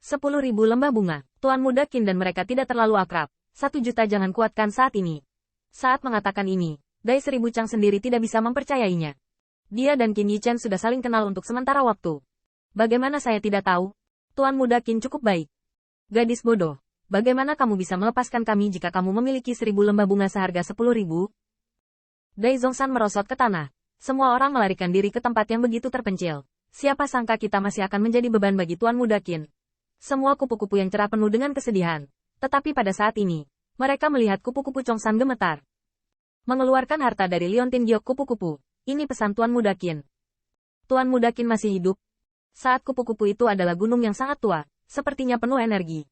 10.000 lembah bunga. Tuan Muda Qin dan mereka tidak terlalu akrab. 1 juta jangan kuatkan saat ini. Saat mengatakan ini, Dai 1000 Chang sendiri tidak bisa mempercayainya. Dia dan Qin Yichen sudah saling kenal untuk sementara waktu. Bagaimana saya tidak tahu? Tuan Muda Qin cukup baik. Gadis bodoh. Bagaimana kamu bisa melepaskan kami jika kamu memiliki 1000 lembah bunga seharga 10.000? Dai Zhongshan merosot ke tanah. Semua orang melarikan diri ke tempat yang begitu terpencil. Siapa sangka kita masih akan menjadi beban bagi Tuan Muda Qin. Semua kupu-kupu yang cerah penuh dengan kesedihan. Tetapi pada saat ini, mereka melihat kupu-kupu Chongshan gemetar. Mengeluarkan harta dari liontin giok kupu-kupu. Ini pesan Tuan Muda Qin. Tuan Muda Qin masih hidup. Saat kupu-kupu itu adalah gunung yang sangat tua, sepertinya penuh energi.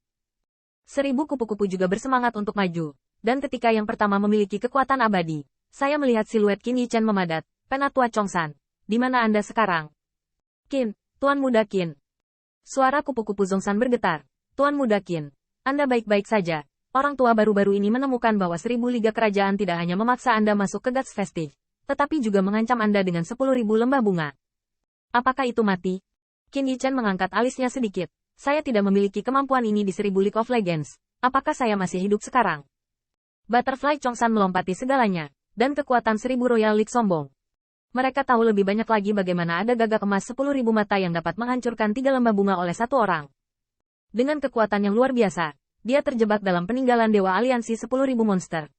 1000 kupu-kupu juga bersemangat untuk maju. Dan ketika yang pertama memiliki kekuatan abadi, saya melihat siluet Qin Yichen memadat. Penatua Chongshan, di mana Anda sekarang? Qin, Tuan Muda Qin. Suara kupu-kupu Zhongshan bergetar. Tuan Muda Qin, Anda baik-baik saja. Orang tua baru-baru ini menemukan bahwa 1000 liga kerajaan tidak hanya memaksa Anda masuk ke Guts Vestige, tetapi juga mengancam Anda dengan 10.000 lembah bunga. Apakah itu mati? Qin Yichen mengangkat alisnya sedikit. Saya tidak memiliki kemampuan ini di 1000 League of Legends. Apakah saya masih hidup sekarang? Butterfly Chongshan melompati segalanya, dan kekuatan 1000 Royal League sombong. Mereka tahu lebih banyak lagi bagaimana ada gagak emas 10.000 mata yang dapat menghancurkan 3 lembah bunga oleh 1 orang. Dengan kekuatan yang luar biasa, dia terjebak dalam peninggalan Dewa Aliansi 10.000 monster.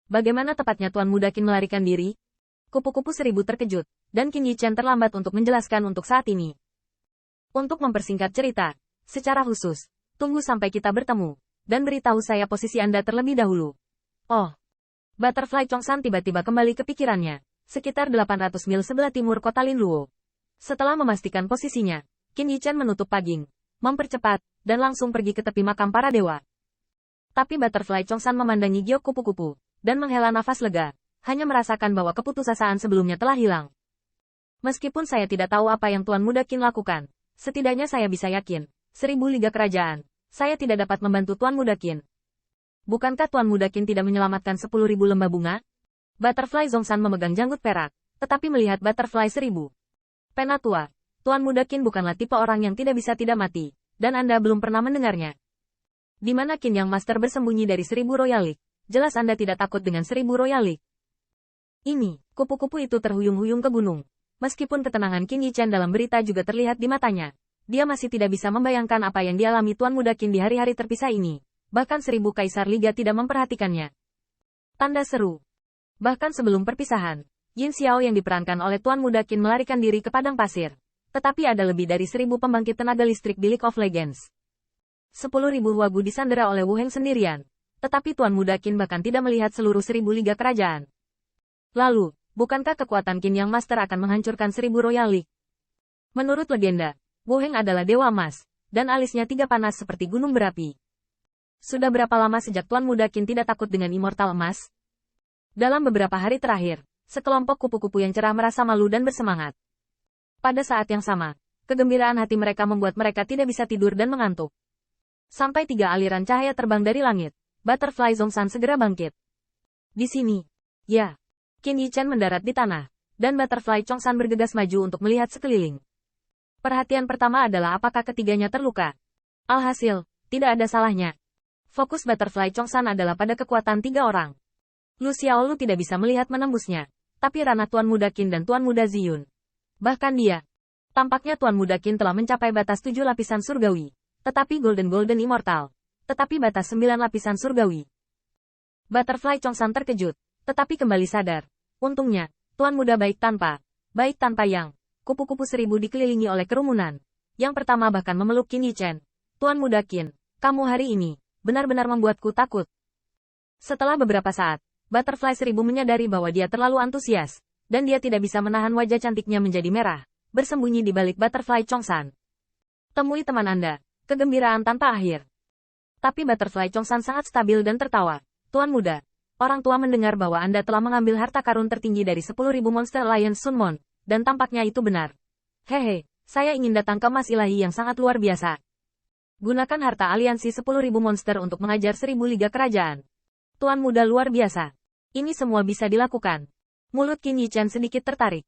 Bagaimana tepatnya Tuan Muda Qin melarikan diri? Kupu-kupu 1000 terkejut, dan Qin Yichen terlambat untuk menjelaskan untuk saat ini. Untuk mempersingkat cerita, secara khusus, tunggu sampai kita bertemu, dan beritahu saya posisi Anda terlebih dahulu. Oh. Butterfly Chongshan tiba-tiba kembali ke pikirannya. Sekitar 800 mil sebelah timur kota Linluo. Setelah memastikan posisinya, Qin Yichen menutup paging, mempercepat, dan langsung pergi ke tepi makam para dewa. Tapi Butterfly Chongshan memandangi giok kupu-kupu, dan menghela nafas lega, hanya merasakan bahwa keputusasaan sebelumnya telah hilang. Meskipun saya tidak tahu apa yang Tuan Muda Qin lakukan, setidaknya saya bisa yakin, 1000 liga kerajaan, saya tidak dapat membantu Tuan Muda Qin. Bukankah Tuan Muda Qin tidak menyelamatkan 10.000 lembah bunga? Butterfly Zhongshan memegang janggut perak, tetapi melihat Butterfly 1000. Penatua, Tuan Muda Qin bukanlah tipe orang yang tidak bisa tidak mati, dan Anda belum pernah mendengarnya. Di mana Qin Yang Master bersembunyi dari 1000 Royal League? Jelas Anda tidak takut dengan 1000 Royal League. Ini, kupu-kupu itu terhuyung-huyung ke gunung. Meskipun ketenangan Qin Yichen dalam berita juga terlihat di matanya, dia masih tidak bisa membayangkan apa yang dialami Tuan Muda Qin di hari-hari terpisah ini. Bahkan 1000 Kaisar Liga tidak memperhatikannya. Tanda seru. Bahkan sebelum perpisahan, Yin Xiao yang diperankan oleh Tuan Muda Qin melarikan diri ke padang pasir. Tetapi ada lebih dari 1000 pembangkit tenaga listrik di League of Legends. 10.000 wagu disandera oleh Wu Heng sendirian. Tetapi Tuan Muda Qin bahkan tidak melihat seluruh 1000 liga kerajaan. Lalu, bukankah kekuatan Qin Yang Master akan menghancurkan 1000 Royal League? Menurut legenda, Wu Heng adalah dewa emas, dan alisnya 3 panas seperti gunung berapi. Sudah berapa lama sejak Tuan Muda Qin tidak takut dengan immortal emas? Dalam beberapa hari terakhir, sekelompok kupu-kupu yang cerah merasa malu dan bersemangat. Pada saat yang sama, kegembiraan hati mereka membuat mereka tidak bisa tidur dan mengantuk. Sampai 3 aliran cahaya terbang dari langit, Butterfly Zhongshan segera bangkit. Di sini, ya, Qin Yichen mendarat di tanah, dan Butterfly Chongshan bergegas maju untuk melihat sekeliling. Perhatian pertama adalah apakah ketiganya terluka. Alhasil, tidak ada salahnya. Fokus Butterfly Chongshan adalah pada kekuatan 3 orang. Lu Xiaolu tidak bisa melihat menembusnya, tapi ranah Tuan Muda Qin dan Tuan Muda Ziyun. Bahkan dia, tampaknya Tuan Muda Qin telah mencapai batas 7 lapisan surgawi, tetapi Golden Immortal, tetapi batas 9 lapisan surgawi. Butterfly Chongshan terkejut, tetapi kembali sadar. Untungnya, Tuan Muda baik tanpa yang, kupu-kupu 1000 dikelilingi oleh kerumunan. Yang pertama bahkan memeluk Qin Yichen. Tuan Muda Qin, kamu hari ini, benar-benar membuatku takut. Setelah beberapa saat, Butterfly 1000 menyadari bahwa dia terlalu antusias, dan dia tidak bisa menahan wajah cantiknya menjadi merah, bersembunyi di balik Butterfly Chongshan. Temui teman Anda, kegembiraan tanpa akhir. Tapi Butterfly Chongshan sangat stabil dan tertawa. Tuan Muda, orang tua mendengar bahwa Anda telah mengambil harta karun tertinggi dari 10.000 Monster Alliance Sunmon, dan tampaknya itu benar. Hehe, saya ingin datang ke emas ilahi yang sangat luar biasa. Gunakan harta aliansi 10.000 monster untuk mengajar 1000 liga kerajaan. Tuan Muda luar biasa. Ini semua bisa dilakukan. Mulut Qin Yichen sedikit tertarik.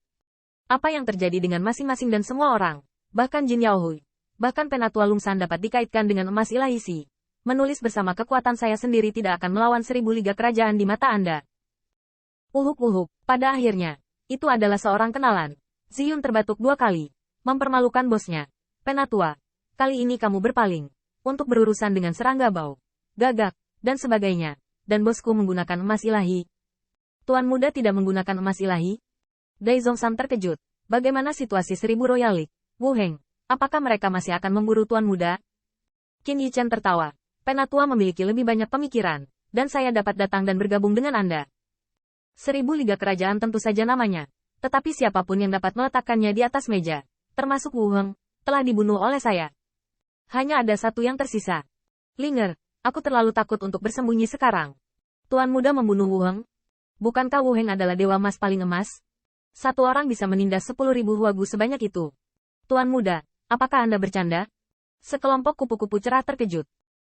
Apa yang terjadi dengan masing-masing dan semua orang, bahkan Jin Yaohui, Bahkan Penatua Lungsan dapat dikaitkan dengan emas ilahi Si. Menulis bersama kekuatan saya sendiri tidak akan melawan 1000 liga kerajaan di mata Anda. Uhuk. Pada akhirnya, itu adalah seorang kenalan. Ziyun terbatuk 2 kali. Mempermalukan bosnya. Penatua, kali ini kamu berpaling. Untuk berurusan dengan serangga bau, gagak, dan sebagainya. Dan bosku menggunakan emas ilahi. Tuan muda tidak menggunakan emas ilahi? Dai Zhongshan terkejut. Bagaimana situasi 1000 Royal League? Wu Heng, apakah mereka masih akan memburu tuan muda? Qin Yichen tertawa. Penatua memiliki lebih banyak pemikiran. Dan saya dapat datang dan bergabung dengan Anda. 1000 liga kerajaan tentu saja namanya. Tetapi siapapun yang dapat meletakkannya di atas meja, termasuk Wu Heng, telah dibunuh oleh saya. Hanya ada satu yang tersisa. Linger, aku terlalu takut untuk bersembunyi sekarang. Tuan muda membunuh Wu Heng? Bukankah Wu Heng adalah dewa emas paling emas? Satu orang bisa menindas 10.000 huagu sebanyak itu. Tuan muda, apakah Anda bercanda? Sekelompok kupu-kupu cerah terkejut.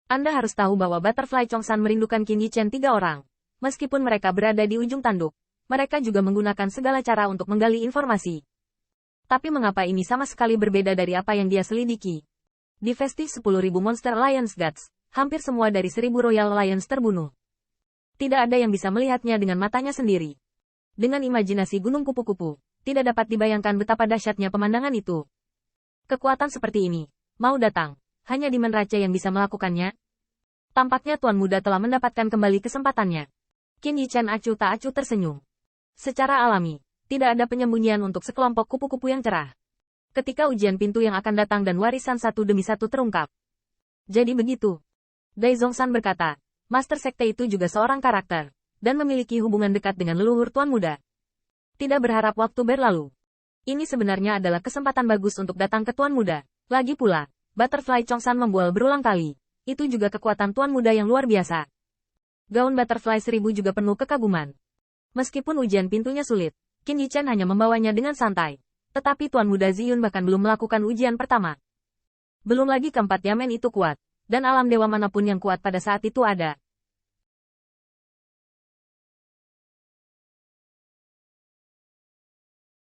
Anda harus tahu bahwa Butterfly Chongshan merindukan Qin Yichen 3 orang. Meskipun mereka berada di ujung tanduk, mereka juga menggunakan segala cara untuk menggali informasi. Tapi mengapa ini sama sekali berbeda dari apa yang dia selidiki? Di festif 10.000 Monster Alliance Gods, hampir semua dari 1000 Royal Alliance terbunuh. Tidak ada yang bisa melihatnya dengan matanya sendiri. Dengan imajinasi gunung kupu-kupu, tidak dapat dibayangkan betapa dahsyatnya pemandangan itu. Kekuatan seperti ini, mau datang, hanya Demon Raja yang bisa melakukannya. Tampaknya Tuan Muda telah mendapatkan kembali kesempatannya. Qin Yichen acuh tak acuh tersenyum. Secara alami, tidak ada penyembunyian untuk sekelompok kupu-kupu yang cerah. Ketika ujian pintu yang akan datang dan warisan satu demi satu terungkap. Jadi begitu. Dai Zhongshan berkata, Master Sekte itu juga seorang karakter, dan memiliki hubungan dekat dengan leluhur Tuan Muda. Tidak berharap waktu berlalu. Ini sebenarnya adalah kesempatan bagus untuk datang ke Tuan Muda. Lagi pula, Butterfly Chongshan membual berulang kali. Itu juga kekuatan Tuan Muda yang luar biasa. Gaun Butterfly 1000 juga penuh kekaguman. Meskipun ujian pintunya sulit, Qin Yichen hanya membawanya dengan santai. Tetapi Tuan Muda Ziyun bahkan belum melakukan ujian pertama. Belum lagi keempat Yamen itu kuat, dan alam dewa manapun yang kuat pada saat itu ada.